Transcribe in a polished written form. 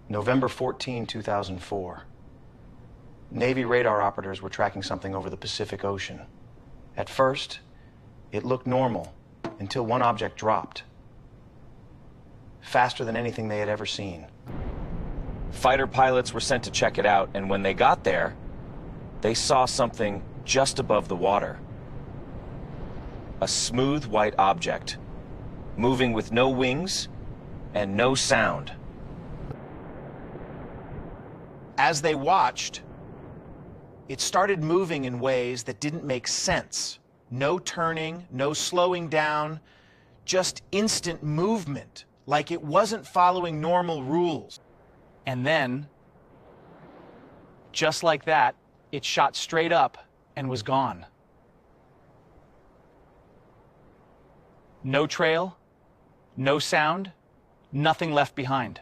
November 14, 2004. Navy radar operators were tracking something over the Pacific Ocean. At first, it looked normal until one object dropped. Faster than anything they had ever seen. Fighter pilots were sent to check it out, and when they got there, they saw something just above the water. A smooth white object, moving with no wings and no sound. As they watched, it started moving in ways that didn't make sense. No turning, no slowing down, just instant movement, like it wasn't following normal rules. And then, just like that, it shot straight up and was gone. No trail, no sound, nothing left behind.